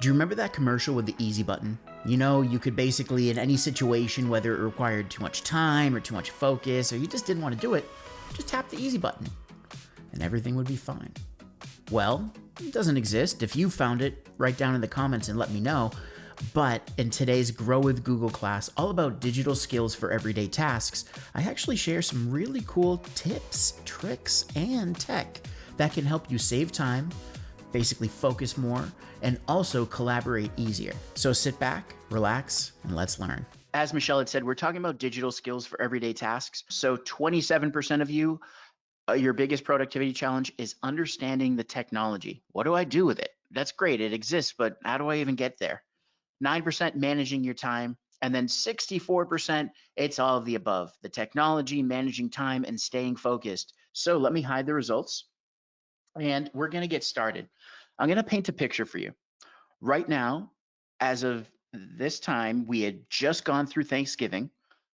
Do you remember that commercial with the easy button? You know, you could basically, in any situation, whether it required too much time or too much focus, or you just didn't want to do it, just tap the easy button and everything would be fine. Well, it doesn't exist. If you found it, write down in the comments and let me know. But in today's Grow with Google class, all about digital skills for everyday tasks, I actually share some really cool tips, tricks, and tech that can help you save time, basically focus more, and also collaborate easier. So sit back, relax, and let's learn. As Michelle had said, we're talking about digital skills for everyday tasks. So 27% of you, your biggest productivity challenge is understanding the technology. What do I do with it? That's great, it exists, but how do I even get there? 9% managing your time, and then 64%, it's all of the above, the technology, managing time, and staying focused. So let me hide the results, and we're gonna get started. I'm gonna paint a picture for you. Right now, as of this time, we had just gone through Thanksgiving.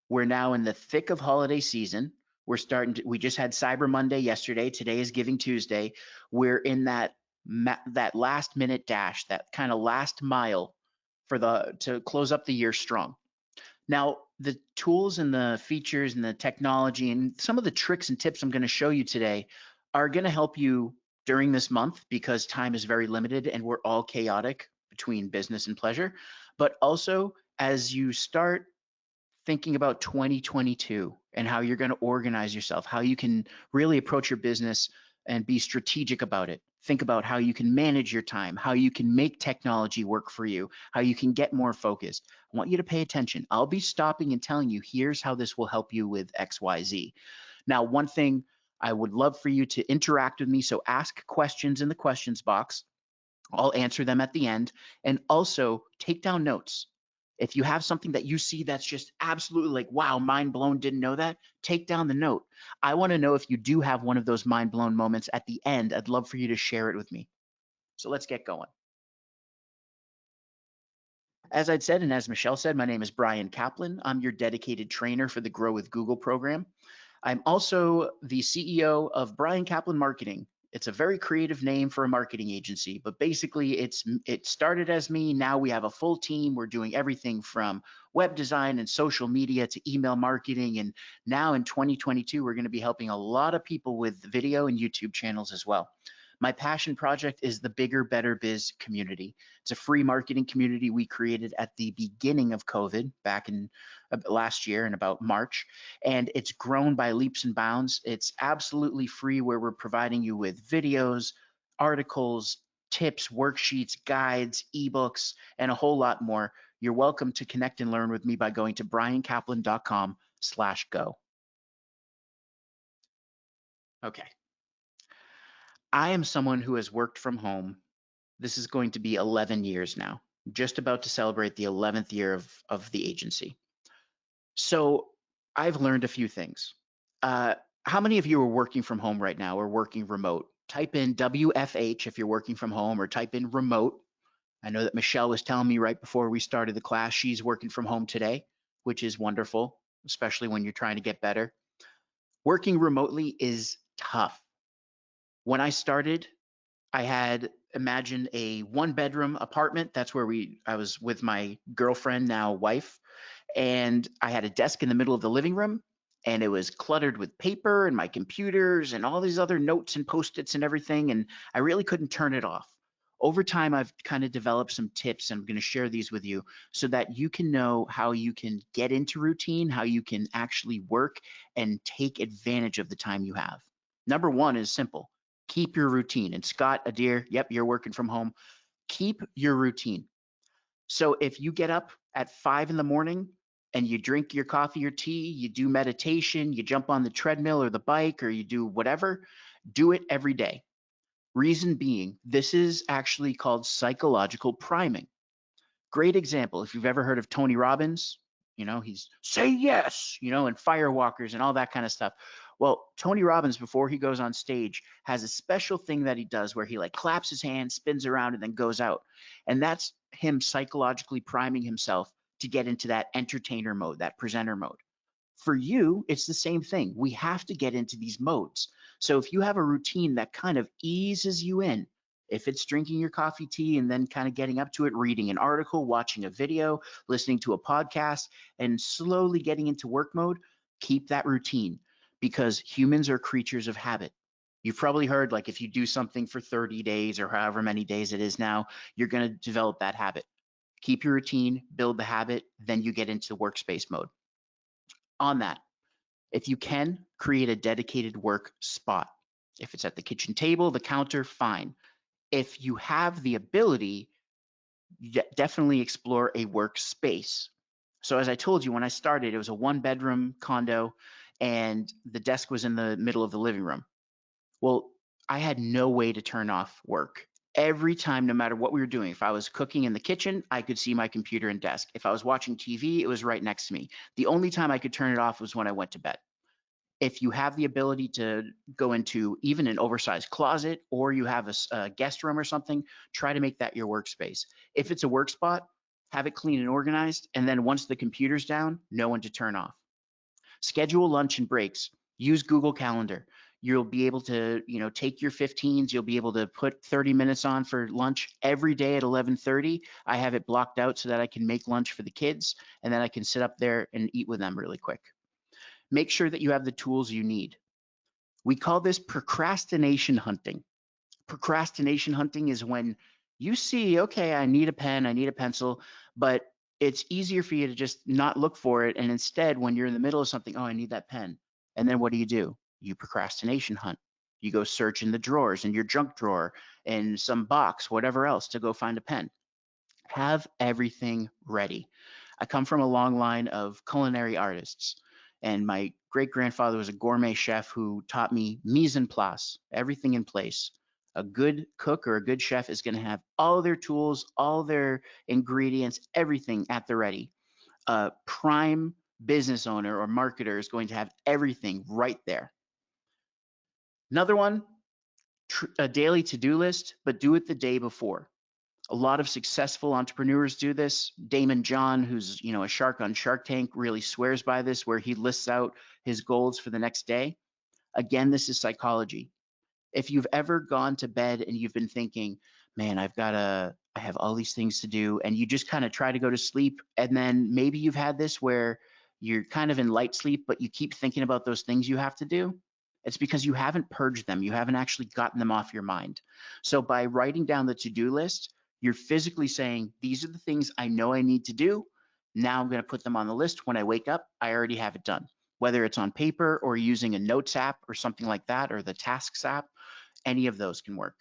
We're now in the thick of holiday season. We just had Cyber Monday yesterday. Today is Giving Tuesday. We're in that last minute dash, that kind of last mile to close up the year strong. Now, the tools and the features and the technology and some of the tricks and tips I'm going to show you today are going to help you during this month because time is very limited and we're all chaotic between business and pleasure. But also, as you start thinking about 2022 and how you're going to organize yourself, how you can really approach your business and be strategic about it. Think about how you can manage your time, how you can make technology work for you, how you can get more focused. I want you to pay attention. I'll be stopping and telling you, here's how this will help you with XYZ. Now, one thing I would love for you to interact with me, so ask questions in the questions box. I'll answer them at the end, and also take down notes. If you have something that you see that's just absolutely like, wow, mind blown, didn't know that, take down the note. I want to know if you do have one of those mind blown moments at the end. I'd love for you to share it with me. So let's get going. As I'd said, and as Michelle said, my name is Bryan Caplan. I'm your dedicated trainer for the Grow with Google program. I'm also the CEO of Bryan Caplan Marketing. It's a very creative name for a marketing agency, but basically it started as me. Now we have a full team. We're doing everything from web design and social media to email marketing. And now in 2022, we're going to be helping a lot of people with video and YouTube channels as well. My passion project is the Bigger, Better Biz community. It's a free marketing community we created at the beginning of COVID back in last year in about March, and it's grown by leaps and bounds. It's absolutely free where we're providing you with videos, articles, tips, worksheets, guides, ebooks, and a whole lot more. You're welcome to connect and learn with me by going to bryancaplan.com/go. Okay. I am someone who has worked from home. This is going to be 11 years now, just about to celebrate the 11th year of the agency. So I've learned a few things. How many of you are working from home right now or working remote? Type in WFH if you're working from home or type in remote. I know that Michelle was telling me right before we started the class, she's working from home today, which is wonderful, especially when you're trying to get better. Working remotely is tough. When I started, I had imagined a one-bedroom apartment. That's where I was with my girlfriend, now wife, and I had a desk in the middle of the living room, and it was cluttered with paper and my computers and all these other notes and Post-its and everything, and I really couldn't turn it off. Over time, I've kind of developed some tips, and I'm going to share these with you so that you can know how you can get into routine, how you can actually work and take advantage of the time you have. Number one is simple. Keep your routine. And Scott Adair, yep, you're working from home. Keep your routine. So if you get up at 5 in the morning and you drink your coffee or tea, you do meditation, you jump on the treadmill or the bike, or you do whatever, do it every day. Reason being, this is actually called psychological priming. Great example. If you've ever heard of Tony Robbins, he's say yes, and firewalkers and all that kind of stuff. Well, Tony Robbins, before he goes on stage, has a special thing that he does where he like claps his hands, spins around, and then goes out. And that's him psychologically priming himself to get into that entertainer mode, that presenter mode. For you, it's the same thing. We have to get into these modes. So if you have a routine that kind of eases you in, If it's drinking your coffee, tea, and then kind of getting up to it, reading an article, watching a video, listening to a podcast, and slowly getting into work mode, keep that routine because humans are creatures of habit. You've probably heard like if you do something for 30 days or however many days it is now, you're going to develop that habit. Keep your routine, build the habit, then you get into workspace mode. On that, if you can, create a dedicated work spot. If it's at the kitchen table, the counter, fine. If you have the ability, definitely explore a workspace. So as I told you, when I started, it was a 1-bedroom condo and the desk was in the middle of the living room. Well, I had no way to turn off work. Every time, no matter what we were doing, if I was cooking in the kitchen, I could see my computer and desk. If I was watching TV, it was right next to me. The only time I could turn it off was when I went to bed. If you have the ability to go into even an oversized closet or you have a guest room or something, try to make that your workspace. If it's a work spot, have it clean and organized. And then once the computer's down, know when to turn off. Schedule lunch and breaks. Use Google Calendar. You'll be able to, take your 15s. You'll be able to put 30 minutes on for lunch every day at 11:30. I have it blocked out so that I can make lunch for the kids, and then I can sit up there and eat with them really quick. Make sure that you have the tools you need. We call this procrastination hunting. Procrastination hunting is when you see, okay, I need a pen, I need a pencil, but it's easier for you to just not look for it. And instead, when you're in the middle of something, oh, I need that pen. And then what do? You procrastination hunt. You go search in the drawers, in your junk drawer, in some box, whatever else to go find a pen. Have everything ready. I come from a long line of culinary artists, and my great grandfather was a gourmet chef who taught me mise en place, everything in place. A good cook or a good chef is going to have all their tools, all their ingredients, everything at the ready. A prime business owner or marketer is going to have everything right there. Another one, a daily to-do list, but do it the day before. A lot of successful entrepreneurs do this. Damon John, who's a shark on Shark Tank, really swears by this, where he lists out his goals for the next day. Again, this is psychology. If you've ever gone to bed and you've been thinking, man, I have all these things to do, and you just kind of try to go to sleep, and then maybe you've had this where you're kind of in light sleep, but you keep thinking about those things you have to do. It's because you haven't purged them. You haven't actually gotten them off your mind. So by writing down the to-do list, you're physically saying, these are the things I know I need to do. Now I'm going to put them on the list. When I wake up, I already have it done. Whether it's on paper or using a notes app or something like that, or the tasks app, any of those can work.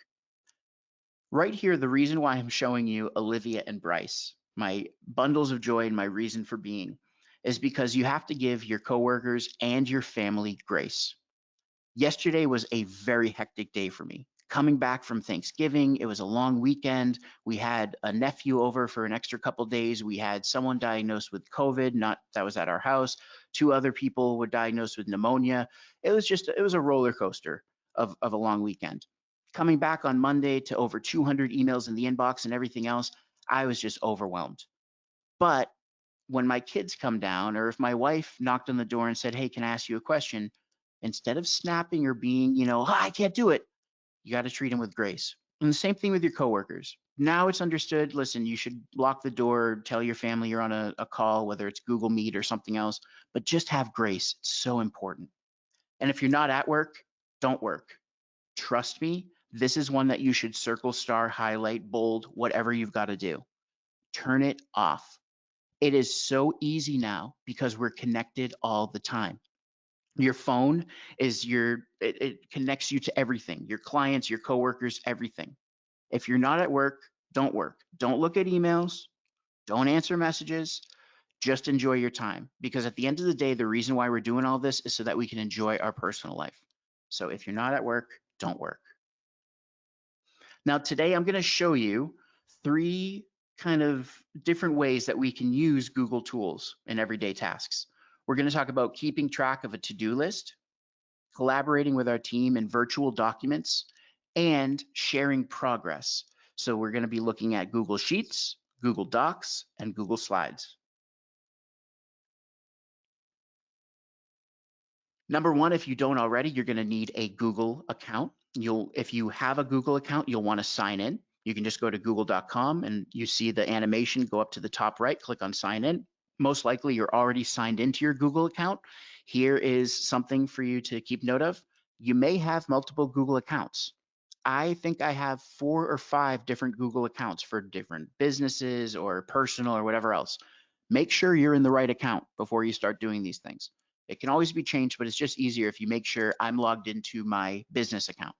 Right here, the reason why I'm showing you Olivia and Bryce, my bundles of joy and my reason for being, is because you have to give your coworkers and your family grace. Yesterday was a very hectic day for me. Coming back from Thanksgiving, it was a long weekend. We had a nephew over for an extra couple days. We had someone diagnosed with COVID, that was at our house. 2 other people were diagnosed with pneumonia. It was a roller coaster of a long weekend. Coming back on Monday to over 200 emails in the inbox and everything else, I was just overwhelmed. But when my kids come down, or if my wife knocked on the door and said, hey, can I ask you a question? Instead of snapping or being, oh, I can't do it, you got to treat them with grace. And the same thing with your coworkers. Now it's understood, listen, you should lock the door, tell your family you're on a call, whether it's Google Meet or something else, but just have grace. It's so important. And if you're not at work, don't work. Trust me, this is one that you should circle, star, highlight, bold, whatever you've got to do. Turn it off. It is so easy now because we're connected all the time. Your phone is it connects you to everything, your clients, your coworkers, everything. If you're not at work, don't work. Don't look at emails. Don't answer messages. Just enjoy your time. Because at the end of the day, the reason why we're doing all this is so that we can enjoy our personal life. So if you're not at work, don't work. Now, today I'm going to show you 3 kind of different ways that we can use Google tools in everyday tasks. We're going to talk about keeping track of a to-do list, collaborating with our team in virtual documents, and sharing progress. So we're going to be looking at Google Sheets, Google Docs, and Google Slides. Number 1, if you don't already, you're going to need a Google account. if you have a Google account, you'll want to sign in. You can just go to google.com and you see the animation go up to the top right, click on sign in. Most likely you're already signed into your Google account. Here is something for you to keep note of. You may have multiple Google accounts. I think I have 4 or 5 different Google accounts for different businesses or personal or whatever else. Make sure you're in the right account before you start doing these things. It can always be changed, but it's just easier if you make sure I'm logged into my business account.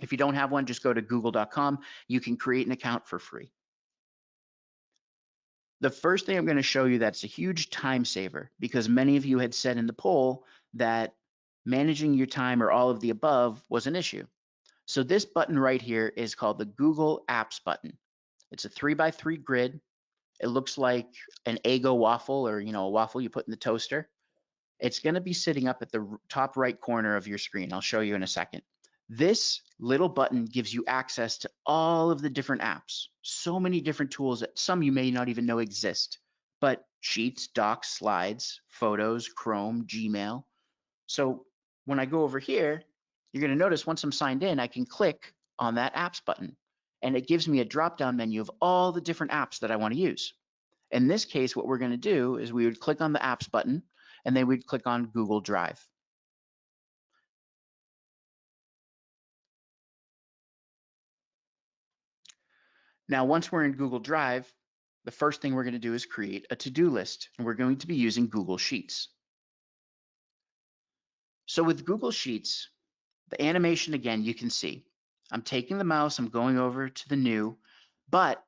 If you don't have one, just go to google.com. You can create an account for free. The first thing I'm going to show you that's a huge time saver, because many of you had said in the poll that managing your time or all of the above was an issue. So this button right here is called the Google Apps button. It's a 3x3 grid. It looks like an Eggo waffle, or a waffle you put in the toaster. It's going to be sitting up at the top right corner of your screen. I'll show you in a second. This little button gives you access to all of the different apps. So many different tools that some you may not even know exist, but Sheets, Docs, Slides, Photos, Chrome, Gmail. So when I go over here, you're going to notice once I'm signed in, I can click on that apps button and it gives me a drop-down menu of all the different apps that I want to use. In this case, what we're going to do is we would click on the apps button and then we'd click on Google Drive. Now, once we're in Google Drive, the first thing we're going to do is create a to-do list, and we're going to be using Google Sheets. So with Google Sheets, the animation again, you can see, I'm taking the mouse, I'm going over to the new, but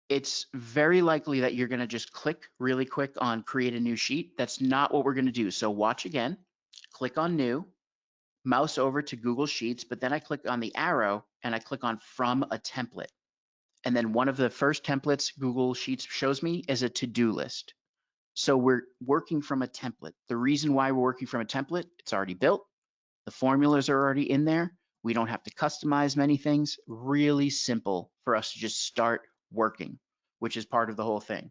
it's very likely that you're going to just click really quick on create a new sheet. That's not what we're going to do. So watch again, click on new, mouse over to Google Sheets, but then I click on the arrow and I click on from a template. And then one of the first templates Google Sheets shows me is a to-do list. So we're working from a template. The reason why we're working from a template, it's already built. The formulas are already in there. We don't have to customize many things. Really simple for us to just start working, which is part of the whole thing.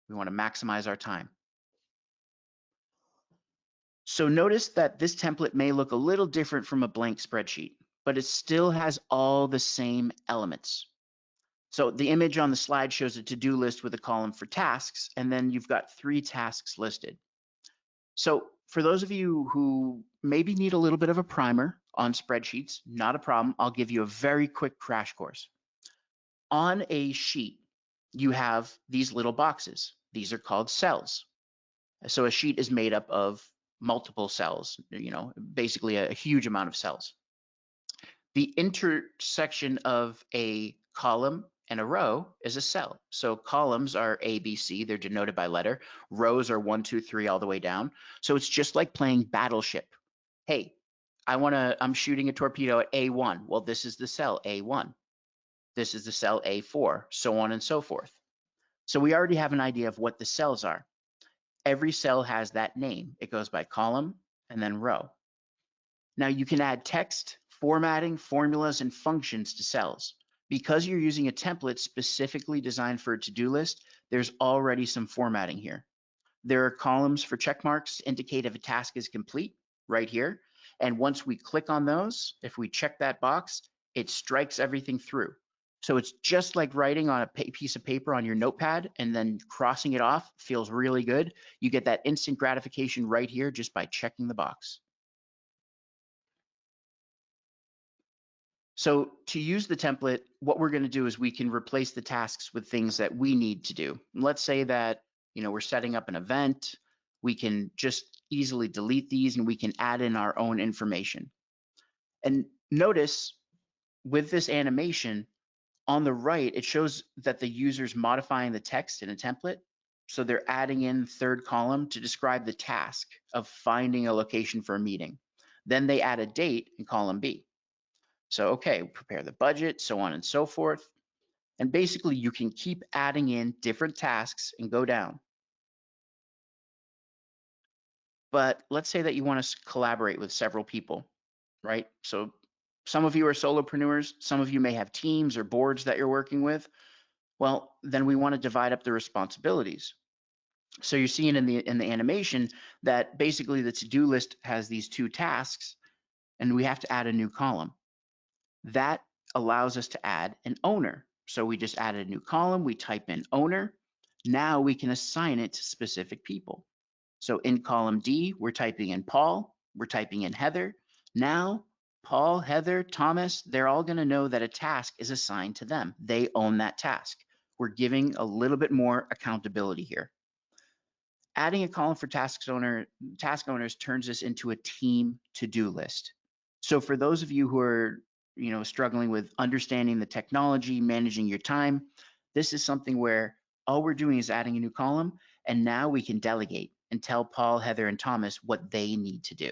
We want to maximize our time. So notice that this template may look a little different from a blank spreadsheet, but it still has all the same elements. So the image on the slide shows a to-do list with a column for tasks, and then you've got 3 tasks listed. So for those of you who maybe need a little bit of a primer on spreadsheets, not a problem. I'll give you a very quick crash course. On a sheet, you have these little boxes. These are called cells. So a sheet is made up of multiple cells, basically a huge amount of cells. The intersection of a column and a row is a cell. So columns are A, B, C, they're denoted by letter. Rows are 1, 2, 3 all the way down. So it's just like playing Battleship. Hey, I'm shooting a torpedo at A1. Well, this is the cell A1. This is the cell A4, so on and so forth. So we already have an idea of what the cells are. Every cell has that name. It goes by column and then row. Now you can add text, formatting, formulas, and functions to cells. Because you're using a template specifically designed for a to-do list, there's already some formatting here. There are columns for check marks to indicate if a task is complete right here. And once we click on those, if we check that box, it strikes everything through. So it's just like writing on a piece of paper on your notepad and then crossing it off feels really good. You get that instant gratification right here just by checking the box. So to use the template, what we're going to do is we can replace the tasks with things that we need to do. Let's say that we're setting up an event. We can just easily delete these and we can add in our own information. And notice with this animation on the right, it shows that the user's modifying the text in a template. So they're adding in third column to describe the task of finding a location for a meeting. Then they add a date in column B. So, okay, prepare the budget, so on and so forth. And basically you can keep adding in different tasks and go down. But let's say that you want to collaborate with several people, right? So some of you are solopreneurs, some of you may have teams or boards that you're working with. Well, then we want to divide up the responsibilities. So you're seeing in the animation that basically the to-do list has these 2 tasks. and we have to add a new column. That allows us to add an owner. So we just added a new column, we type in owner. Now we can assign it to specific people. So in column D, we're typing in Paul, we're typing in Heather. Now, Paul, Heather, Thomas, they're all going to know that a task is assigned to them. They own that task. We're giving a little bit more accountability here. Adding a column for task owners turns this into a team to-do list. So for those of you who are struggling with understanding the technology, managing your time, this is something where all we're doing is adding a new column, and now we can delegate and tell Paul, Heather, and Thomas what they need to do.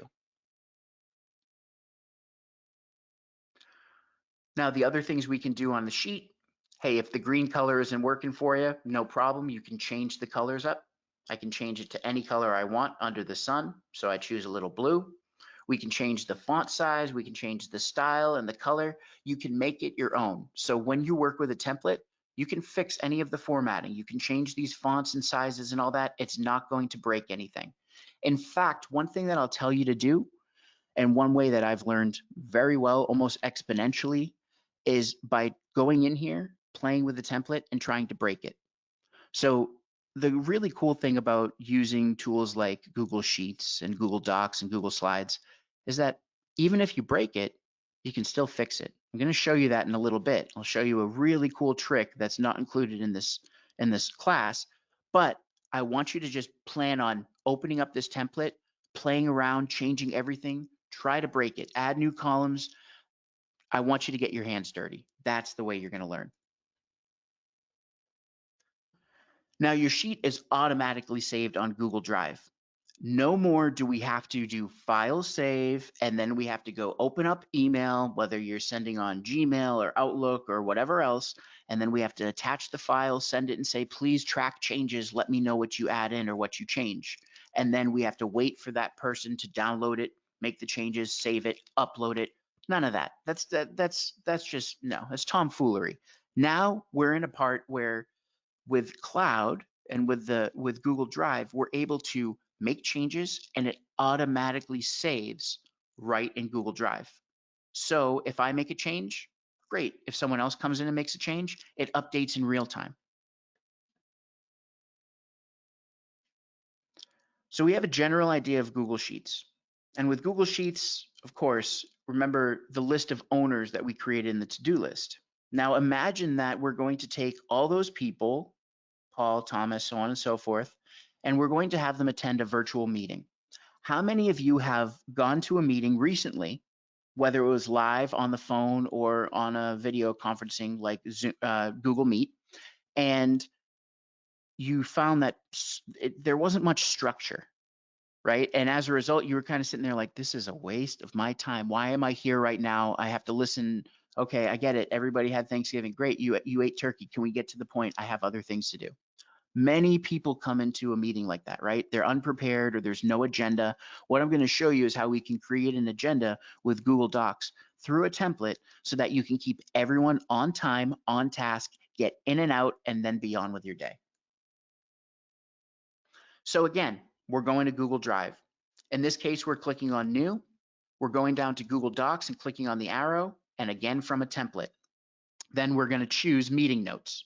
Now, the other things we can do on the sheet, hey, if the green color isn't working for you, no problem. You can change the colors up. I can change it to any color I want under the sun. So I choose a little blue. We can change the font size. We can change the style and the color. You can make it your own. So when you work with a template, you can fix any of the formatting. You can change these fonts and sizes and all that. It's not going to break anything. In fact, one thing that I'll tell you to do, and one way that I've learned very well, almost exponentially, is by going in here, playing with the template and trying to break it. So the really cool thing about using tools like Google Sheets and Google Docs and Google Slides is that even if you break it, you can still fix it. I'm going to show you that in a little bit. I'll show you a really cool trick that's not included in this class, but I want you to just plan on opening up this template, playing around, changing everything, try to break it, add new columns. I want you to get your hands dirty. That's the way you're going to learn. Now your sheet is automatically saved on Google Drive. No more do we have to do file save, and then we have to go open up email, whether you're sending on Gmail or Outlook or whatever else, and then we have to attach the file, send it and say, please track changes, let me know what you add in or what you change. And then we have to wait for that person to download it, make the changes, save it, upload it. None of that. That's just, no, that's tomfoolery. Now we're in a part where with cloud and with Google Drive, we're able to make changes and it automatically saves right in Google Drive. So if I make a change, great. If someone else comes in and makes a change, it updates in real time. So we have a general idea of Google Sheets. And with Google Sheets, of course, remember the list of owners that we created in the to-do list. Now imagine that we're going to take all those people, Paul, Thomas, so on and so forth, and we're going to have them attend a virtual meeting. How many of you have gone to a meeting recently, whether it was live on the phone or on a video conferencing like Zoom, Google Meet, and you found that there wasn't much structure, right? And as a result, you were kind of sitting there like, this is a waste of my time. Why am I here right now? I have to listen. Okay, I get it. Everybody had Thanksgiving. Great, you ate turkey. Can we get to the point? I have other things to do. Many people come into a meeting like that, right? They're unprepared or there's no agenda. What I'm going to show you is how we can create an agenda with Google Docs through a template so that you can keep everyone on time, on task, get in and out, and then be on with your day. So again, we're going to Google Drive. In this case, we're clicking on New. We're going down to Google Docs and clicking on the arrow, and again from a template. Then we're going to choose Meeting Notes.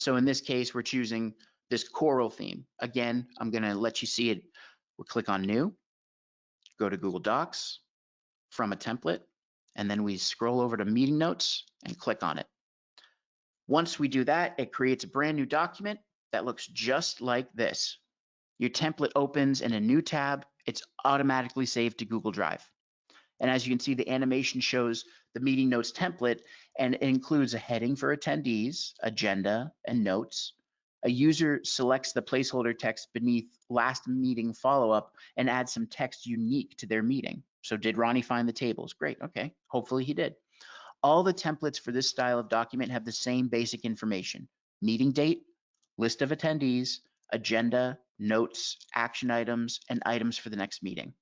So in this case, we're choosing this coral theme. Again, I'm going to let you see it. We'll click on New, go to Google Docs, from a template, and then we scroll over to Meeting Notes and click on it. Once we do that, it creates a brand new document that looks just like this. Your template opens in a new tab. It's automatically saved to Google Drive. And as you can see, the animation shows the meeting notes template, and it includes a heading for attendees, agenda, and notes. A user selects the placeholder text beneath last meeting follow-up and adds some text unique to their meeting. So did Ronnie find the tables? Great, okay, hopefully he did. All the templates for this style of document have the same basic information: meeting date, list of attendees, agenda, notes, action items, and items for the next meeting.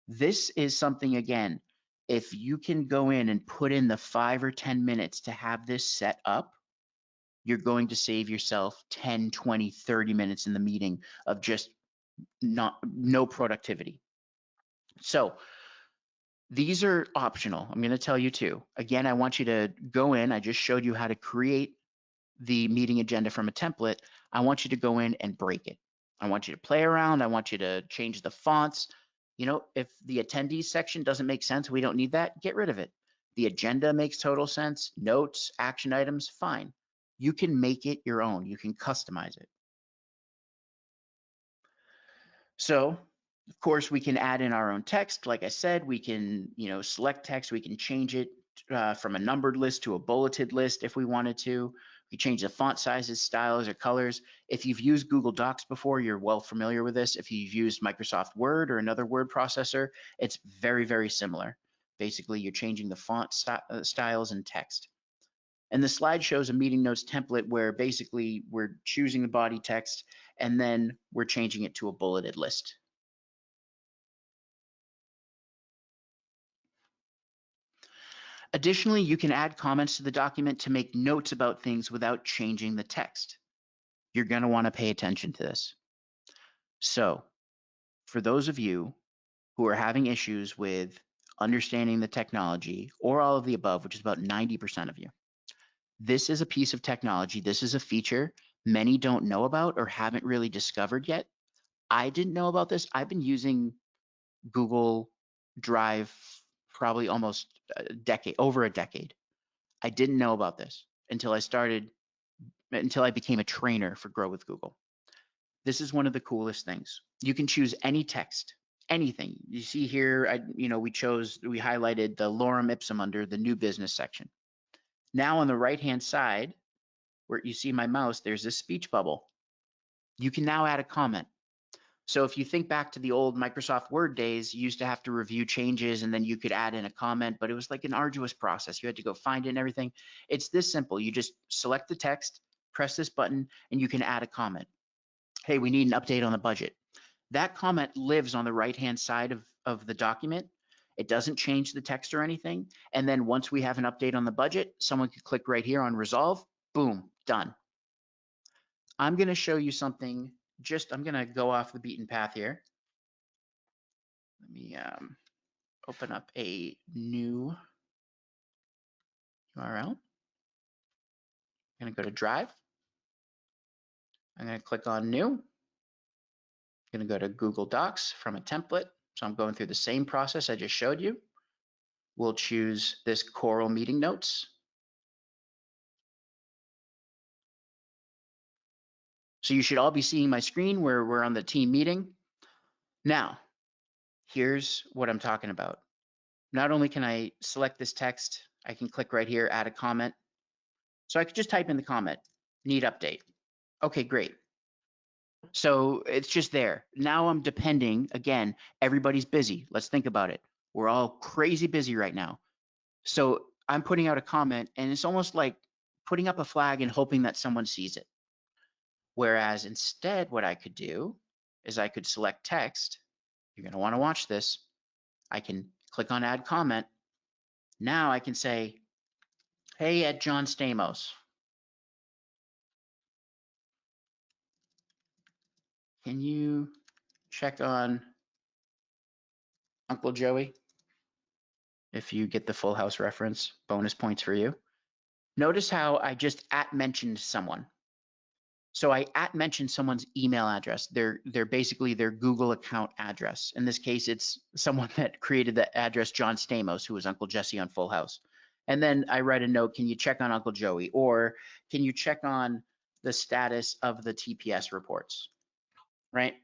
This is something, again, if you can go in and put in the 5 or 10 minutes to have this set up, you're going to save yourself 10, 20, 30 minutes in the meeting of just no productivity. So These are optional. I'm going to tell you too. Again, I want you to go in. I just showed you how to create the meeting agenda from a template. I want you to go in and break it. I want you to play around. I want you to change the fonts. You know, if the attendees section doesn't make sense, we don't need that, get rid of it. The agenda makes total sense. Notes, action items, fine. You can make it your own. You can customize it. So, of course, we can add in our own text. Like I said, we can, select text. We can change it from a numbered list to a bulleted list if we wanted to. We change the font sizes, styles, or colors. If you've used Google Docs before, you're well familiar with this. If you've used Microsoft Word or another word processor, it's very, very similar. Basically, you're changing the font styles and text. And the slide shows a meeting notes template where basically we're choosing the body text and then we're changing it to a bulleted list. Additionally, you can add comments to the document to make notes about things without changing the text. You're going to want to pay attention to this. So, for those of you who are having issues with understanding the technology or all of the above, which is about 90% of you, this is a piece of technology. This is a feature many don't know about or haven't really discovered yet. I didn't know about this. I've been using Google Drive probably almost over a decade. I didn't know about this until I became a trainer for Grow with Google. This is one of the coolest things. You can choose any text, anything. You see here, we highlighted the lorem ipsum under the new business section. Now on the right-hand side, where you see my mouse, there's this speech bubble. You can now add a comment. So if you think back to the old Microsoft Word days, you used to have to review changes and then you could add in a comment, but it was like an arduous process. You had to go find it and everything. It's this simple. You just select the text, press this button, and you can add a comment. Hey, we need an update on the budget. That comment lives on the right-hand side of the document. It doesn't change the text or anything. And then once we have an update on the budget, someone could click right here on resolve, boom, done. I'm going to show you something. I'm going to go off the beaten path here. Let me open up a new URL. I'm going to go to Drive. I'm going to click on New. I'm going to go to Google Docs from a template. So I'm going through the same process I just showed you. We'll choose this Coral Meeting Notes. So you should all be seeing my screen where we're on the team meeting. Now, here's what I'm talking about. Not only can I select this text, I can click right here, add a comment. So I could just type in the comment, need update. Okay, great. So it's just there. Now I'm depending, again, everybody's busy. Let's think about it. We're all crazy busy right now. So I'm putting out a comment and it's almost like putting up a flag and hoping that someone sees it. Whereas instead, what I could do is I could select text. You're going to want to watch this. I can click on add comment. Now I can say, hey, at John Stamos, can you check on Uncle Joey? If you get the Full House reference, bonus points for you. Notice how I just @mentioned someone. So I @mentioned someone's email address. They're basically their Google account address. In this case, it's someone that created the address John Stamos, who was Uncle Jesse on Full House. And then I write a note, can you check on Uncle Joey? Or can you check on the status of the TPS reports, right?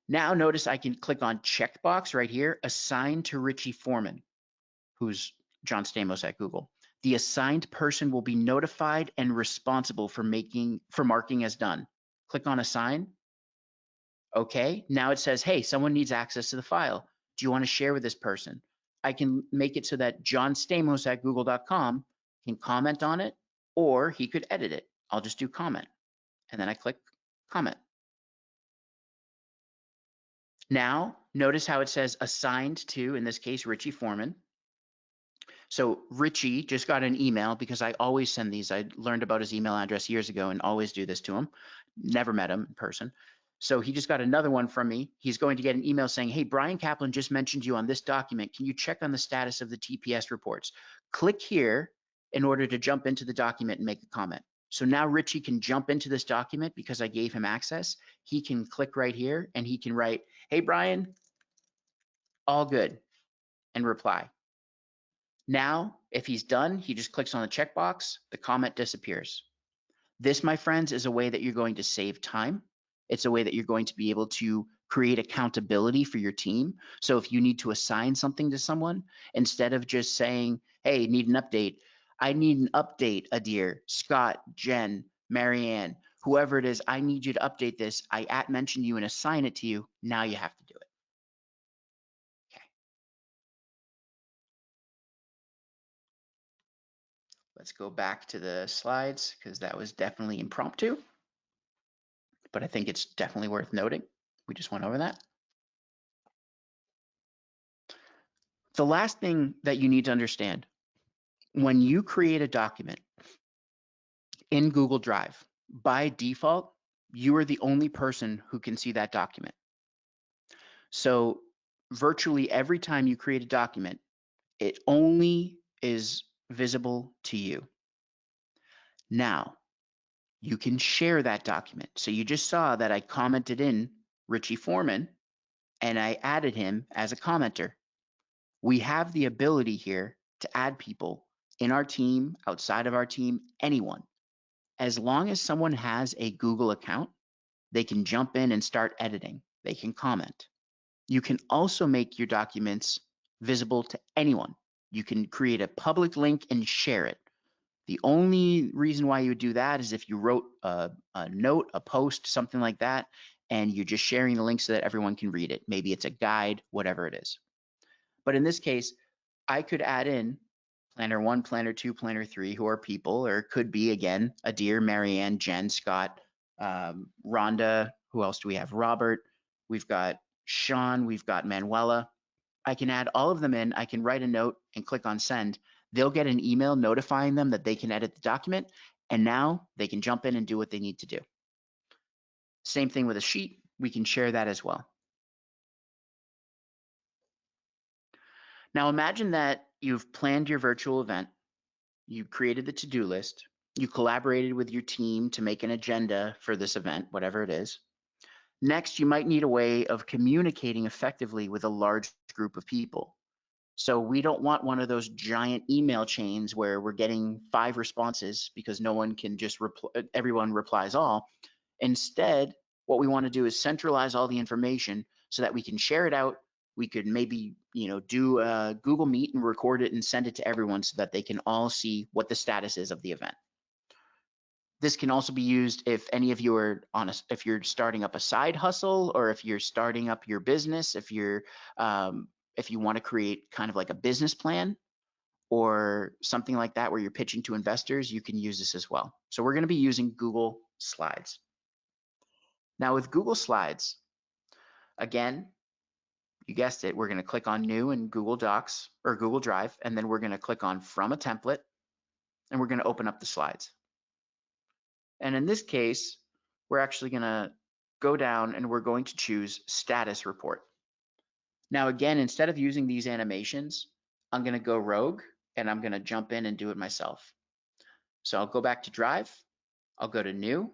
Now notice I can click on checkbox right here, assign to Richie Foreman, who's John Stamos at Google. The assigned person will be notified and responsible for marking as done. Click on assign. Okay, now it says, hey, someone needs access to the file. Do you want to share with this person? I can make it so that John Stamos at google.com can comment on it, or he could edit it. I'll just do comment. And then I click comment. Now, notice how it says assigned to, in this case, Richie Foreman. So Richie just got an email because I always send these. I learned about his email address years ago and always do this to him. Never met him in person. So he just got another one from me. He's going to get an email saying, hey, Bryan Caplan just mentioned you on this document. Can you check on the status of the TPS reports? Click here in order to jump into the document and make a comment. So now Richie can jump into this document because I gave him access. He can click right here and he can write, hey, Bryan, all good, and reply. Now, if he's done, he just clicks on the checkbox, the comment disappears. This, my friends, is a way that you're going to save time. It's a way that you're going to be able to create accountability for your team. So if you need to assign something to someone, instead of just saying, hey, need an update, I need an update, Adir, Scott, Jen, Marianne, whoever it is, I need you to update this. I mentioned you and assign it to you. Now you have to do it. Okay. Let's go back to the slides because that was definitely impromptu, but I think it's definitely worth noting. We just went over that. The last thing that you need to understand, when you create a document in Google Drive, by default, you are the only person who can see that document. So virtually every time you create a document, it only is visible to you. Now, you can share that document. So you just saw that I commented in Richie Foreman and I added him as a commenter. We have the ability here to add people in our team, outside of our team, anyone. As long as someone has a Google account, they can jump in and start editing. They can comment. You can also make your documents visible to anyone. You can create a public link and share it. The only reason why you would do that is if you wrote a note, a post, something like that, and you're just sharing the link so that everyone can read it. Maybe it's a guide, whatever it is. But in this case, I could add in planner 1, planner 2, planner 3, who are people, or it could be, again, Adir, Marianne, Jen, Scott, Rhonda. Who else do we have? Robert. We've got Sean. We've got Manuela. I can add all of them in. I can write a note and click on send. They'll get an email notifying them that they can edit the document, and now they can jump in and do what they need to do. Same thing with a sheet. We can share that as well. Now imagine that you've planned your virtual event, you created the to-do list, you collaborated with your team to make an agenda for this event, whatever it is. Next, you might need a way of communicating effectively with a large group of people. So we don't want one of those giant email chains where we're getting 5 responses because no one can just everyone replies all. Instead, what we want to do is centralize all the information so that we can share it out. We could maybe, do a Google Meet and record it and send it to everyone so that they can all see what the status is of the event. This can also be used if any of you are if you're starting up a side hustle, or if you're starting up your business, if you want to create kind of like a business plan or something like that where you're pitching to investors, you can use this as well. So we're going to be using Google Slides. Now with Google Slides, again, you guessed it, we're going to click on New in Google Docs or Google Drive, and then we're going to click on From a Template, and we're going to open up the slides. And in this case, we're actually going to go down and we're going to choose Status Report. Now again, instead of using these animations, I'm going to go rogue and I'm going to jump in and do it myself. So I'll go back to Drive, I'll go to New,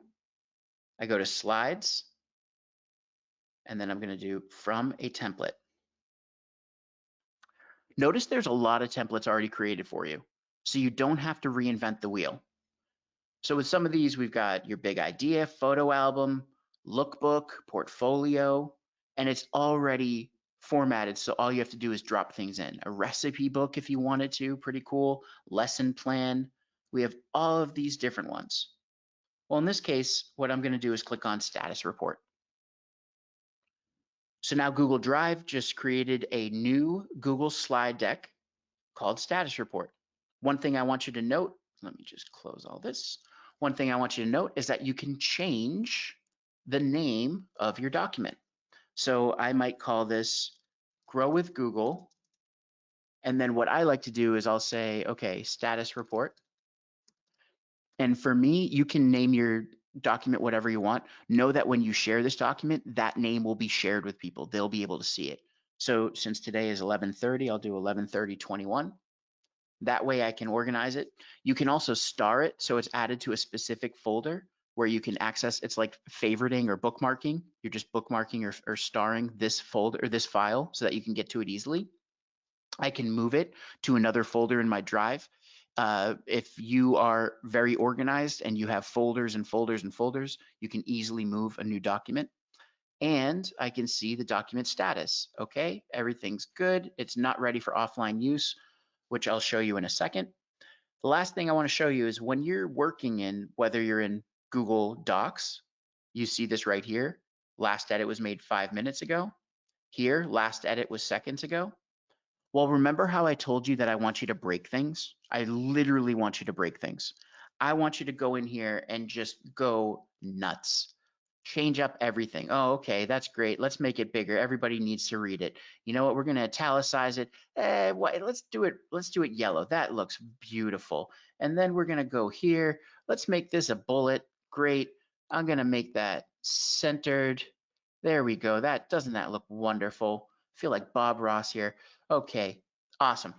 I go to Slides, and then I'm going to do From a Template. Notice there's a lot of templates already created for you, so you don't have to reinvent the wheel. So with some of these, we've got your big idea, photo album, lookbook, portfolio, and it's already formatted. So all you have to do is drop things in. A recipe book if you wanted to, pretty cool. Lesson plan. We have all of these different ones. Well, in this case, what I'm going to do is click on Status Report. So now Google Drive just created a new Google slide deck called Status Report. One thing I want you to note, let me just close all this. One thing I want you to note is that you can change the name of your document. So I might call this Grow with Google. And then what I like to do is I'll say, okay, Status Report. And for me, you can name your document whatever you want. Know that when you share this document, that name will be shared with people. They'll be able to see it. So since today is 11:30, I'll do 11:30:21. That way I can organize it. You can also star it so it's added to a specific folder where you can access. It's like favoriting or bookmarking. You're just bookmarking or starring this folder or this file so that you can get to it easily. I can move it to another folder in my drive. If you are very organized and you have folders and folders and folders, you can easily move a new document. And I can see the document status. Okay, everything's good. It's not ready for offline use, which I'll show you in a second. The last thing I want to show you is when you're working in, whether you're in Google Docs, you see this right here. Last edit was made 5 minutes ago. Here, last edit was seconds ago. Well, remember how I told you that I want you to break things? I literally want you to break things. I want you to go in here and just go nuts. Change up everything. Oh, okay, that's great. Let's make it bigger. Everybody needs to read it. You know what? We're going to italicize it. Let's do it. Let's do it yellow. That looks beautiful. And then we're going to go here. Let's make this a bullet. Great. I'm going to make that centered. There we go. Doesn't that look wonderful? I feel like Bob Ross here. Okay, awesome.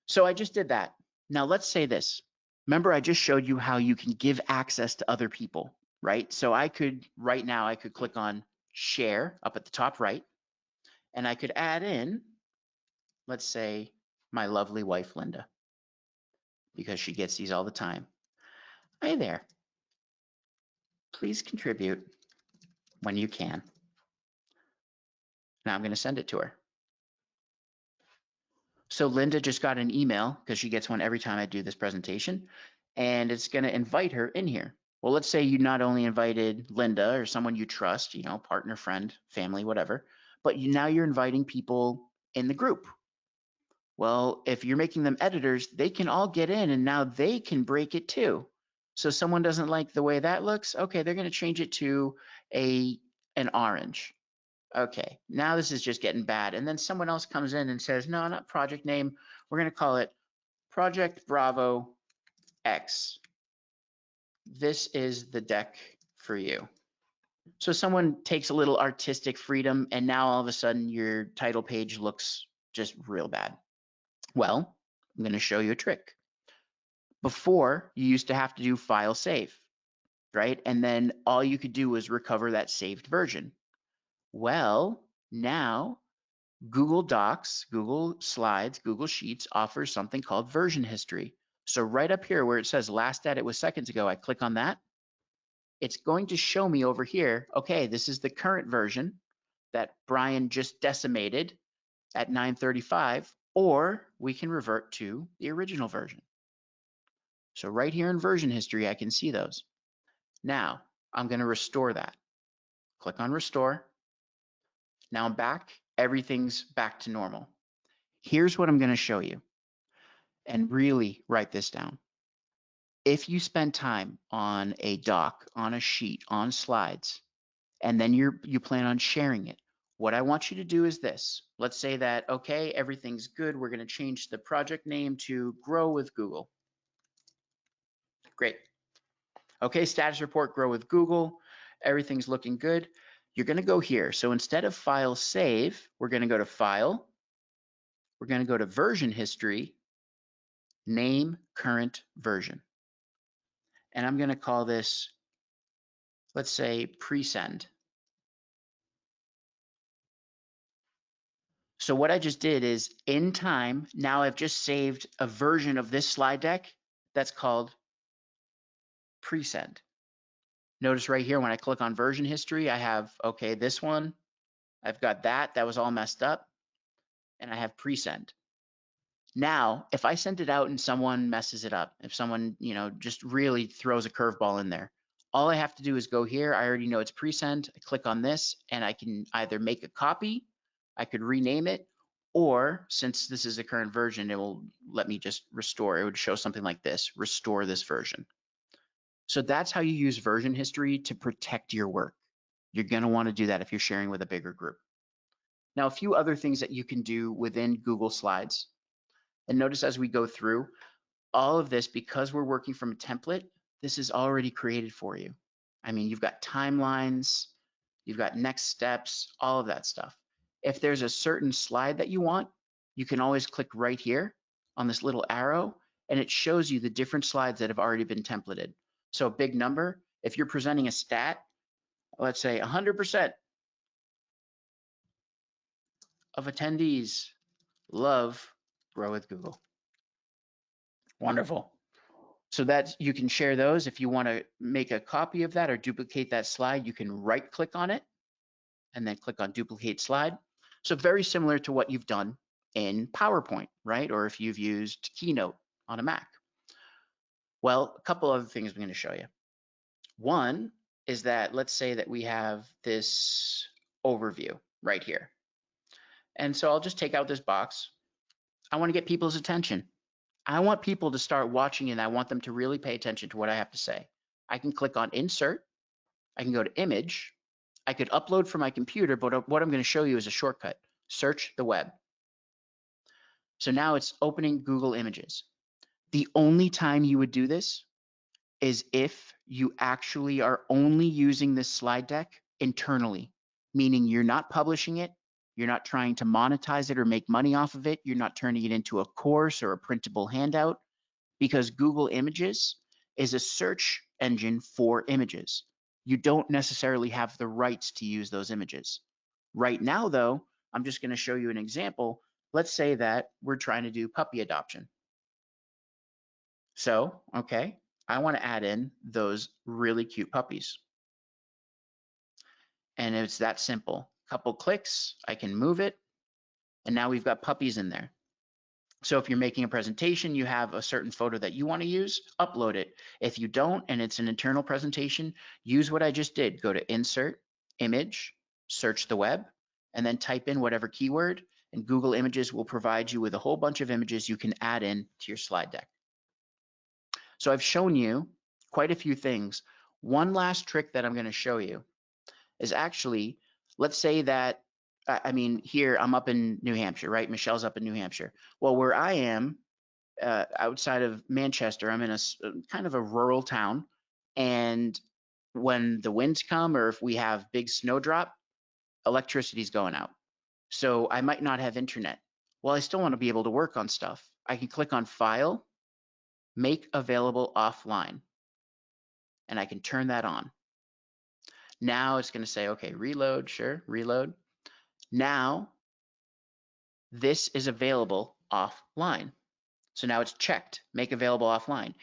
So I just did that. Now let's say this. Remember, I just showed you how you can give access to other people, right? So I could, right now, I could click on share up at the top right, and I could add in, let's say, my lovely wife, Linda, because she gets these all the time. Hi there. Please contribute when you can. Now I'm going to send it to her. So Linda just got an email because she gets one every time I do this presentation, and it's going to invite her in here. Well, let's say you not only invited Linda or someone you trust, you know, partner, friend, family, whatever, but now you're inviting people in the group. Well, if you're making them editors, they can all get in and now they can break it too. So someone doesn't like the way that looks, okay, they're going to change it to an orange. Okay, now this is just getting bad. And then someone else comes in and says, no, not project name. We're going to call it Project Bravo X. This is the deck for you. So someone takes a little artistic freedom and now all of a sudden your title page looks just real bad. Well, I'm going to show you a trick. Before, you used to have to do file save, right? And then all you could do was recover that saved version. Well, now Google Docs, Google Slides, Google Sheets offers something called version history. So right up here where it says last edit was seconds ago, I click on that. It's going to show me over here, okay, this is the current version that Bryan just decimated at 9:35, or we can revert to the original version. So right here in version history, I can see those. Now I'm going to restore that. Click on restore. Now I'm back. Everything's back to normal. Here's what I'm going to show you. And really write this down. If you spend time on a doc, on a sheet, on slides, and then you plan on sharing it, what I want you to do is this. Let's say that, okay, everything's good. We're going to change the project name to Grow with Google. Great. Okay, status report, Grow with Google. Everything's looking good. You're going to go here. So instead of file save, we're going to go to file. We're going to go to version history, name current version. And I'm going to call this, let's say, pre-send. So what I just did is in time, now I've just saved a version of this slide deck that's called pre-send. Notice right here when I click on version history, I have, okay, this one, I've got that was all messed up, and I have pre-send. Now, if I send it out and someone messes it up, if someone, you know, just really throws a curveball in there, all I have to do is go here. I already know it's pre-send. I click on this and I can either make a copy, I could rename it, or since this is the current version, it will let me just restore. It would show something like this, restore this version. So that's how you use version history to protect your work. You're going to want to do that if you're sharing with a bigger group. Now, a few other things that you can do within Google Slides. And notice as we go through all of this, because we're working from a template, this is already created for you. I mean, you've got timelines, you've got next steps, all of that stuff. If there's a certain slide that you want, you can always click right here on this little arrow, and it shows you the different slides that have already been templated. So a big number, if you're presenting a stat, let's say 100% of attendees love Grow with Google. Wonderful. So that you can share those. If you want to make a copy of that or duplicate that slide, you can right click on it and then click on duplicate slide. So very similar to what you've done in PowerPoint, right? Or if you've used Keynote on a Mac. Well, a couple other things I'm going to show you. One is that let's say that we have this overview right here. And so I'll just take out this box. I want to get people's attention. I want people to start watching and I want them to really pay attention to what I have to say. I can click on insert. I can go to image. I could upload from my computer, but what I'm going to show you is a shortcut. Search the web. So now it's opening Google Images. The only time you would do this is if you actually are only using this slide deck internally, meaning you're not publishing it, you're not trying to monetize it or make money off of it, you're not turning it into a course or a printable handout, because Google Images is a search engine for images. You don't necessarily have the rights to use those images. Right now, though, I'm just going to show you an example. Let's say that we're trying to do puppy adoption. So, okay, I want to add in those really cute puppies. And it's that simple. Couple clicks, I can move it, and now we've got puppies in there. So if you're making a presentation, you have a certain photo that you want to use, upload it. If you don't, and it's an internal presentation, use what I just did. Go to Insert, Image, search the web, and then type in whatever keyword, and Google Images will provide you with a whole bunch of images you can add in to your slide deck. So I've shown you quite a few things. One last trick that I'm going to show you is actually, let's say that, I mean, here I'm up in New Hampshire, right? Michelle's up in New Hampshire. Well, where I am, outside of Manchester, I'm in a kind of a rural town. And when the winds come or if we have big snowdrop, electricity's going out. So I might not have internet. Well, I still want to be able to work on stuff. I can click on File, Make Available Offline, and I can turn that on. Now it's going to say, okay, reload, sure, reload. Now this is available offline. So now it's checked, make available offline.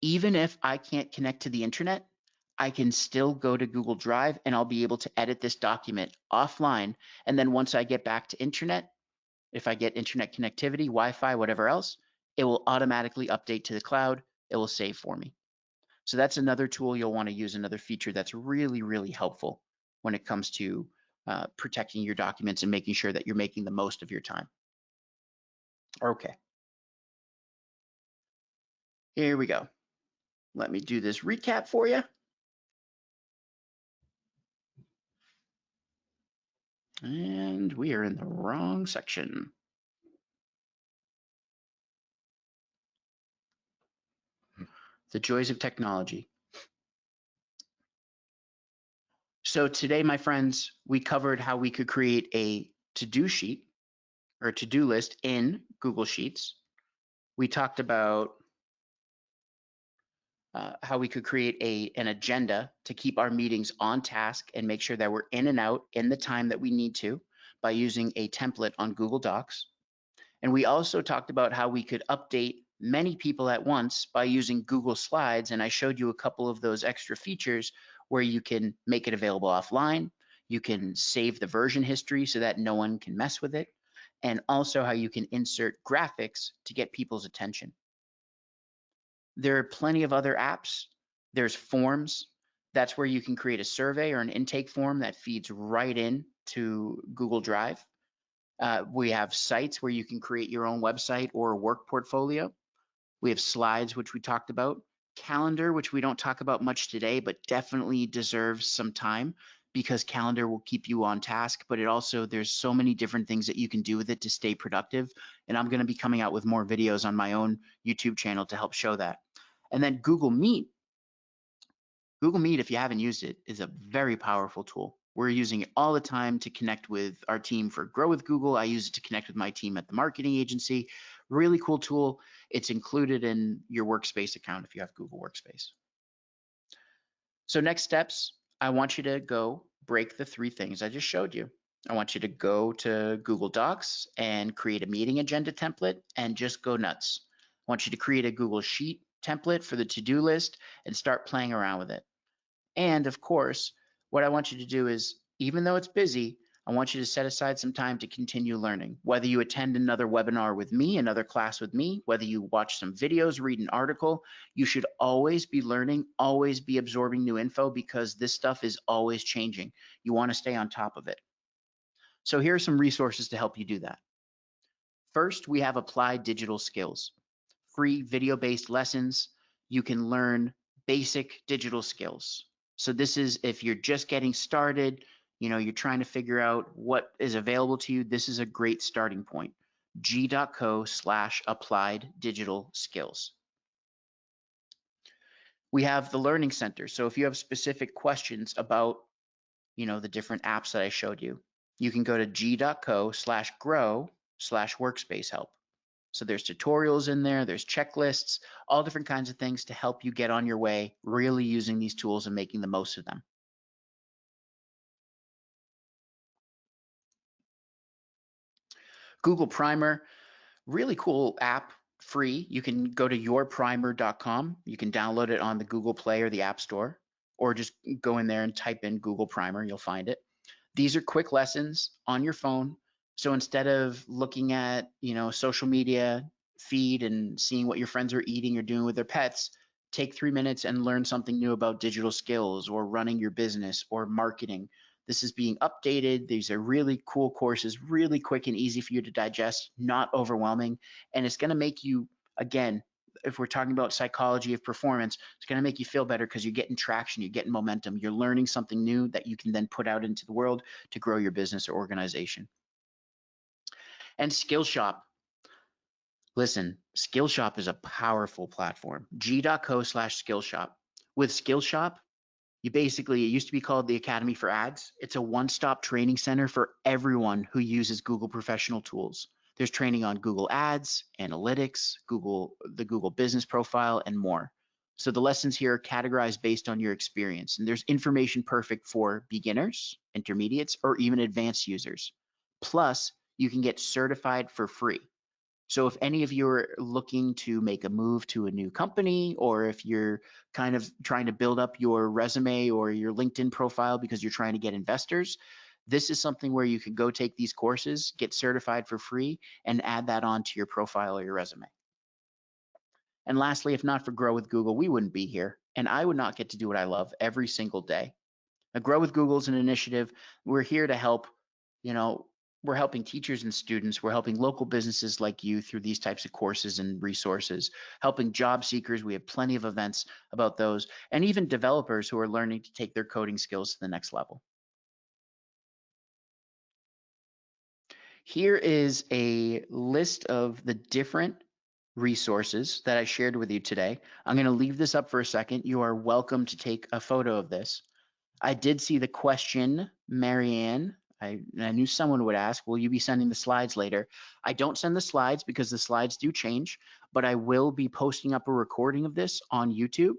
Even if I can't connect to the internet, I can still go to Google Drive and I'll be able to edit this document offline. And then once I get back to internet, if I get internet connectivity, Wi-Fi, whatever else, it will automatically update to the cloud. It will save for me. So that's another tool you'll want to use, another feature that's really, really helpful when it comes to protecting your documents and making sure that you're making the most of your time. Okay. Here we go. Let me do this recap for you. And we are in the wrong section. The joys of technology. So today, my friends, we covered how we could create a to-do sheet or a to-do list in Google Sheets. We talked about how we could create an agenda to keep our meetings on task and make sure that we're in and out in the time that we need to by using a template on Google Docs. And we also talked about how we could update many people at once by using Google Slides. And I showed you a couple of those extra features where you can make it available offline. You can save the version history so that no one can mess with it. And also how you can insert graphics to get people's attention. There are plenty of other apps. There's forms. That's where you can create a survey or an intake form that feeds right in to Google Drive. We have sites where you can create your own website or work portfolio. We have slides, which we talked about. Calendar, which we don't talk about much today, but definitely deserves some time because calendar will keep you on task, but it also, there's so many different things that you can do with it to stay productive. And I'm going to be coming out with more videos on my own YouTube channel to help show that. And then Google Meet Google Meet, if you haven't used it, is a very powerful tool. We're using it all the time to connect with our team for Grow with Google. I use it to connect with my team at the marketing agency. Really cool tool. It's included in your Workspace account if you have Google Workspace. So next steps, I want you to go break the 3 things I just showed you. I want you to go to Google Docs and create a meeting agenda template and just go nuts. I want you to create a Google Sheet template for the to-do list and start playing around with it. And of course, what I want you to do is, even though it's busy, I want you to set aside some time to continue learning. Whether you attend another webinar with me, another class with me, whether you watch some videos, read an article, you should always be learning, always be absorbing new info, because this stuff is always changing. You want to stay on top of it. So here are some resources to help you do that. First, we have Applied Digital Skills. Free video-based lessons. You can learn basic digital skills. So this is if you're just getting started, you're trying to figure out what is available to you, this is a great starting point. g.co/applied digital skills. We have the Learning Center. So if you have specific questions about, the different apps that I showed you, you can go to g.co/grow/workspace help. So there's tutorials in there, there's checklists, all different kinds of things to help you get on your way, really using these tools and making the most of them. Google Primer, really cool app, free. You can go to yourprimer.com. You can download it on the Google Play or the App Store, or just go in there and type in Google Primer, you'll find it. These are quick lessons on your phone. So instead of looking at, social media feed and seeing what your friends are eating or doing with their pets, take 3 minutes and learn something new about digital skills or running your business or marketing. This is being updated. These are really cool courses, really quick and easy for you to digest, not overwhelming. And it's going to make you, again, if we're talking about psychology of performance, it's going to make you feel better because you're getting traction, you're getting momentum, you're learning something new that you can then put out into the world to grow your business or organization. And SKILLSHOP. Listen, SKILLSHOP is a powerful platform. g.co/SKILLSHOP. With SKILLSHOP, it used to be called the Academy for Ads. It's a one-stop training center for everyone who uses Google professional tools. There's training on Google Ads, analytics, the Google business profile, and more. So the lessons here are categorized based on your experience, and there's information perfect for beginners, intermediates, or even advanced users. Plus, you can get certified for free. So if any of you are looking to make a move to a new company, or if you're kind of trying to build up your resume or your LinkedIn profile because you're trying to get investors, this is something where you can go take these courses, get certified for free, and add that on to your profile or your resume. And lastly, if not for Grow with Google, we wouldn't be here, and I would not get to do what I love every single day. Now, Grow with Google is an initiative. We're here to help, we're helping teachers and students. We're helping local businesses like you through these types of courses and resources, helping job seekers. We have plenty of events about those, and even developers who are learning to take their coding skills to the next level. Here is a list of the different resources that I shared with you today. I'm going to leave this up for a second. You are welcome to take a photo of this. I did see the question, Marianne. I knew someone would ask, will you be sending the slides later? I don't send the slides because the slides do change, but I will be posting up a recording of this on YouTube,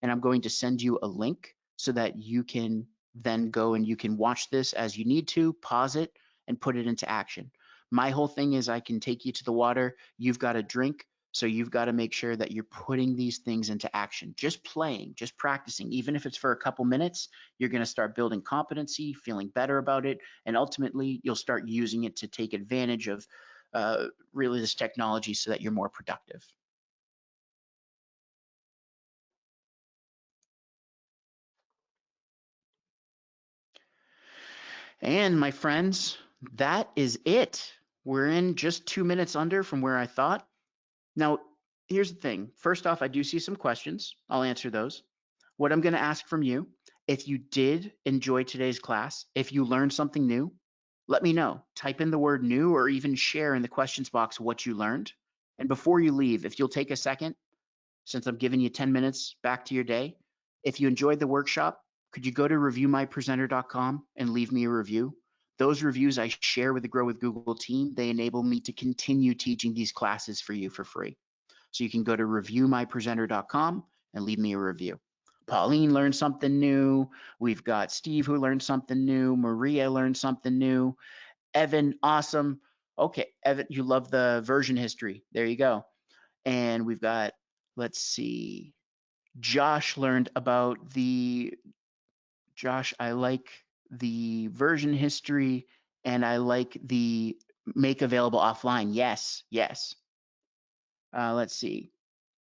and I'm going to send you a link so that you can then go and you can watch this as you need to, pause it, and put it into action. My whole thing is I can take you to the water, you've got a drink, so you've got to make sure that you're putting these things into action, just playing, just practicing. Even if it's for a couple minutes, you're going to start building competency, feeling better about it, and ultimately you'll start using it to take advantage of really this technology so that you're more productive. And my friends, that is it. We're in just 2 minutes under from where I thought. Now, here's the thing. First off, I do see some questions. I'll answer those. What I'm going to ask from you, if you did enjoy today's class, if you learned something new, let me know. Type in the word new or even share in the questions box what you learned. And before you leave, if you'll take a second, since I'm giving you 10 minutes back to your day, If you enjoyed the workshop, could you go to reviewmypresenter.com and leave me a review? Those reviews I share with the Grow with Google team. They enable me to continue teaching these classes for you for free. So you can go to reviewmypresenter.com and leave me a review. Pauline learned something new. We've got Steve who learned something new. Maria learned something new. Evan, awesome. Okay, Evan, you love the version history. There you go. And we've got, let's see, Josh learned about Josh, I like the version history and I like the make available offline. Yes, yes. Let's see.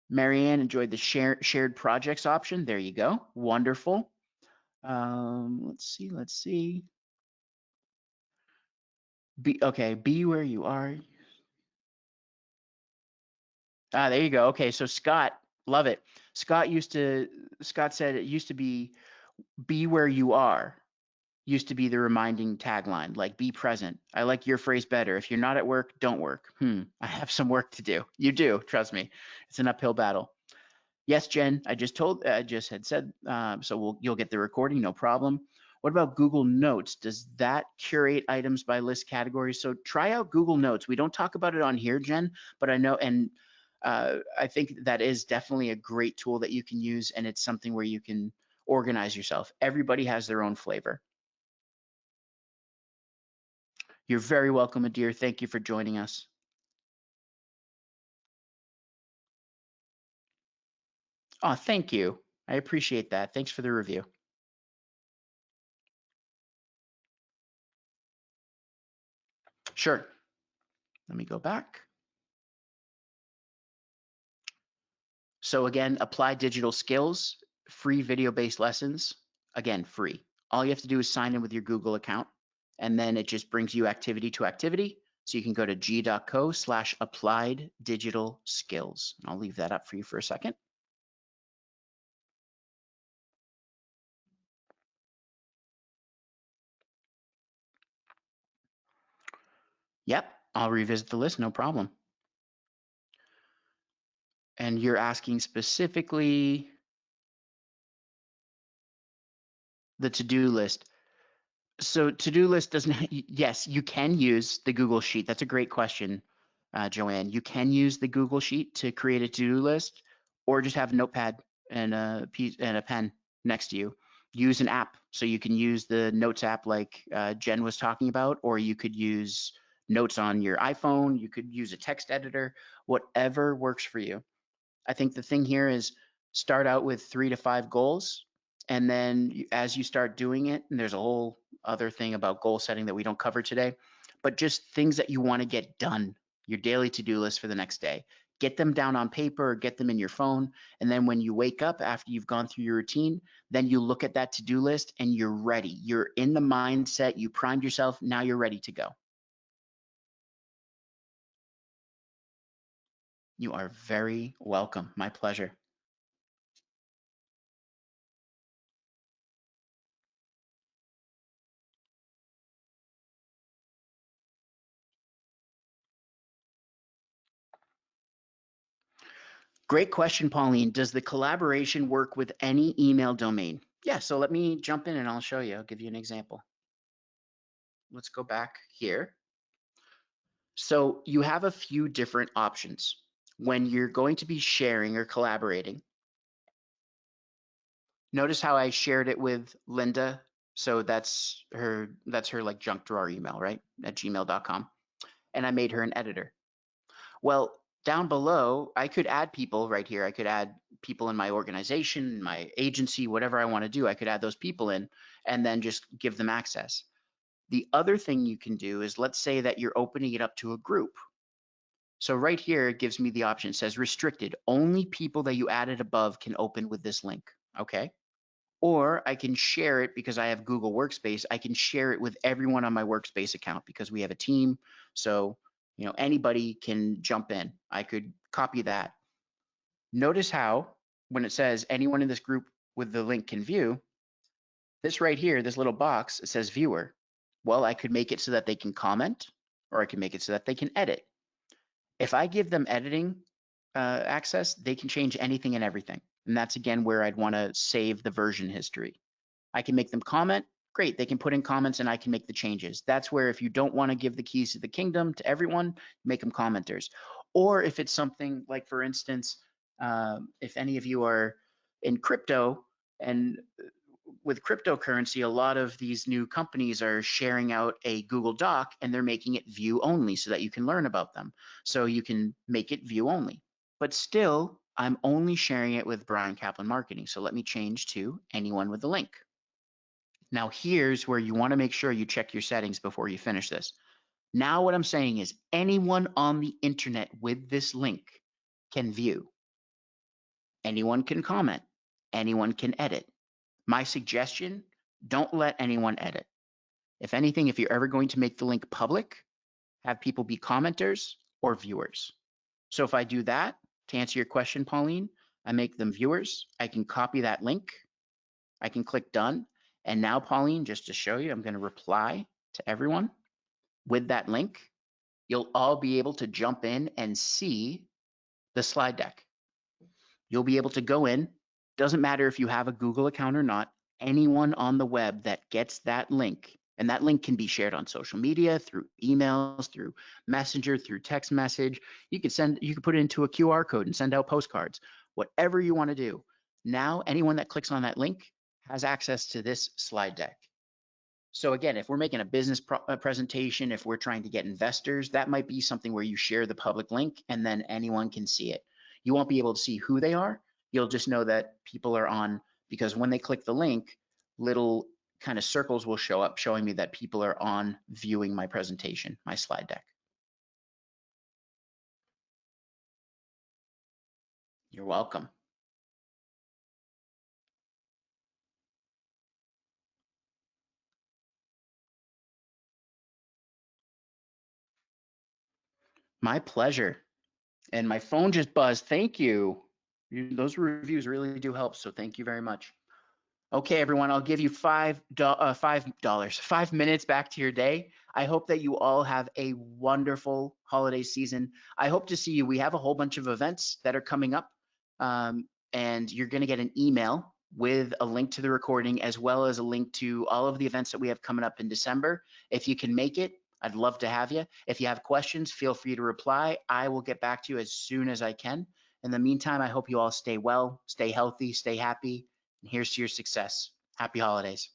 Marianne enjoyed the shared projects option. There you go. Wonderful. Let's see. Be where you are. There you go. Okay, so Scott, love it. Scott said it used to be where you are. Used to be the reminding tagline, like be present. I like your phrase better. If you're not at work, don't work. I have some work to do. You do, trust me. It's an uphill battle. Yes, Jen, I just had said, so you'll get the recording, no problem. What about Google Notes? Does that curate items by list categories? So try out Google Notes. We don't talk about it on here, Jen, but I know, and I think that is definitely a great tool that you can use, and it's something where you can organize yourself. Everybody has their own flavor. You're very welcome, Adir. Thank you for joining us. Oh, thank you. I appreciate that. Thanks for the review. Sure. Let me go back. So again, apply digital skills, free video-based lessons, again, free. All you have to do is sign in with your Google account, and then it just brings you activity to activity. So you can go to g.co/applied digital skills. And I'll leave that up for you for a second. Yep, I'll revisit the list, no problem. And you're asking specifically the to-do list. So to-do list doesn't, yes, you can use the Google Sheet. That's a great question, Joanne. You can use the Google Sheet to create a to-do list, or just have a notepad and a pen next to you. Use an app. So you can use the Notes app like Jen was talking about, or you could use Notes on your iPhone. You could use a text editor, whatever works for you. I think the thing here is start out with 3 to 5 goals. And then as you start doing it, and there's a whole other thing about goal setting that we don't cover today, but just things that you want to get done, your daily to-do list for the next day. Get them down on paper or get them in your phone. And then when you wake up after you've gone through your routine, then you look at that to-do list and you're ready. You're in the mindset, you primed yourself, now you're ready to go. You are very welcome. My pleasure. Great question, Pauline. Does the collaboration work with any email domain? Yeah, so let me jump in and I'll show you. I'll give you an example. Let's go back here. So you have a few different options when you're going to be sharing or collaborating. Notice how I shared it with Linda. So that's her like junk drawer email, right? At gmail.com. And I made her an editor. Well, down below, I could add people right here. I could add people in my organization, my agency, whatever I want to do. I could add those people in and then just give them access. The other thing you can do is, let's say that you're opening it up to a group. So right here, it gives me the option. It says restricted. Only people that you added above can open with this link. Okay. Or I can share it because I have Google Workspace. I can share it with everyone on my Workspace account because we have a team. So, anybody can jump in. I could copy that. Notice how when it says anyone in this group with the link can view, this right here, this little box, it says viewer. Well, I could make it so that they can comment, or I can make it so that they can edit. If I give them editing access, they can change anything and everything. And that's again where I'd want to save the version history. I can make them comment. Great, they can put in comments and I can make the changes. That's where if you don't want to give the keys to the kingdom to everyone, make them commenters. Or if it's something like, for instance, if any of you are in crypto, and with cryptocurrency, a lot of these new companies are sharing out a Google Doc and they're making it view only so that you can learn about them. So you can make it view only. But still, I'm only sharing it with Bryan Caplan Marketing. So let me change to anyone with the link. Now here's where you want to make sure you check your settings before you finish this. Now what I'm saying is anyone on the internet with this link can view. Anyone can comment. Anyone can edit. My suggestion, don't let anyone edit. If anything, if you're ever going to make the link public, have people be commenters or viewers. So if I do that, to answer your question, Pauline, I make them viewers. I can copy that link. I can click done. And now, Pauline, just to show you, I'm going to reply to everyone with that link. You'll all be able to jump in and see the slide deck. You'll be able to go in. Doesn't matter if you have a Google account or not. Anyone on the web that gets that link, and that link can be shared on social media, through emails, through Messenger, through text message. You can put it into a QR code and send out postcards, whatever you want to do. Now, anyone that clicks on that link has access to this slide deck. So again, if we're making a business presentation, if we're trying to get investors, that might be something where you share the public link and then anyone can see it. You won't be able to see who they are. You'll just know that people are on, because when they click the link, little kind of circles will show up showing me that people are on viewing my presentation, my slide deck. You're welcome. My pleasure. And my phone just buzzed. Thank you. Those reviews really do help. So thank you very much. Okay, everyone, I'll give you $5 minutes back to your day. I hope that you all have a wonderful holiday season. I hope to see you. We have a whole bunch of events that are coming up, and you're going to get an email with a link to the recording as well as a link to all of the events that we have coming up in December. If you can make it, I'd love to have you. If you have questions, feel free to reply. I will get back to you as soon as I can. In the meantime, I hope you all stay well, stay healthy, stay happy. And here's to your success. Happy holidays.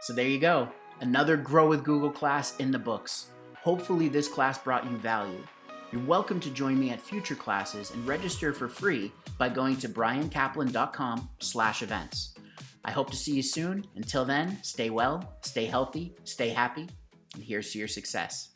So there you go. Another Grow with Google class in the books. Hopefully this class brought you value. You're welcome to join me at future classes and register for free by going to bryancaplan.com/events. I hope to see you soon. Until then, stay well, stay healthy, stay happy, and here's to your success.